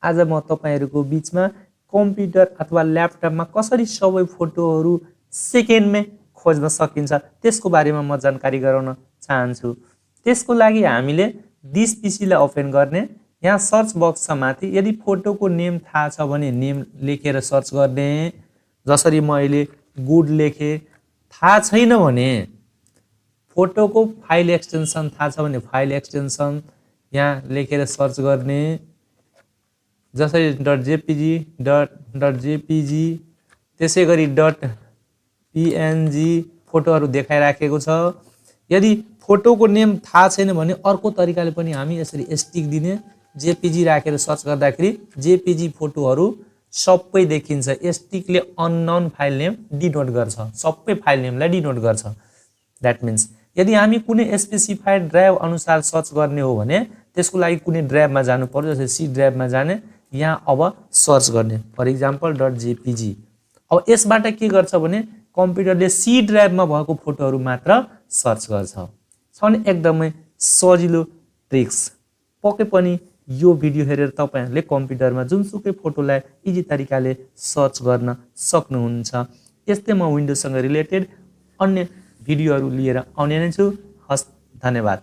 आज म तपाईहरुको बीचमा कम्प्युटर अथवा ल्यापटपमा कसरी सबै फोटोहरु सेकेन्डमै खोज्न सकिन्छ त्यसको बारेमा म जानकारी गराउन चाहन्छु। त्यसको लागि हामीले दिस पीसीलाई ओपन गर्ने, यहाँ सर्च बक्स छ माथि, यदि फोटोको नेम थाहा छ भने नेम लेखेर सर्च गर्ने, जसरी म अहिले गुड लेखे। थाहा छैन भने फोटोको फाइल एक्सटेन्सन थाहा छ भने फाइल एक्सटेन्सन यहाँ लेखेर सर्च गर्ने, जसरी .jpg त्यसैगरी .png फोटोहरु देखाइराखेको छ। यदि फोटोको नेम थाहा छैन भने अर्को तरिकाले पनि हामी यसरी स्टिक दिने, जेपीजी राखेर सर्च गर्दाखेरि जेपीजी फोटोहरु सबै देखिन्छ। स्टिकले अननोन फाइल नेम डिनोट गर्छ, सबै फाइल नेमलाई डिनोट गर्छ। दैट मीन्स यदि हामी कुनै स्पेसिफाइड ड्राइभ अनुसार सर्च गर्ने हो भने त्यसको लागि कुनै ड्राइभमा जानु पर्यो, जस्तै सी ड्राइभमा जाने, यहाँ अब सर्च गर्ने, फर एक्जाम्पल .jpg। अब यसबाट के गर्छ भने कम्प्युटरले सी ड्राइभमा भएको फोटोहरु मात्र सर्च गर्छ। भने एकदमै सजिलो ट्रिक्स। पक्कै पनि यो भिडियो हेरेर तपाईहरुले कम्प्युटरमा जुनसुकै फोटोलाई इजी तरिकाले सर्च गर्न सक्नुहुन्छ। यस्तै म विन्डोजसँग रिलेटेड अन्य भिडियोहरु लिएर आउने नै छु। हस्, धन्यवाद।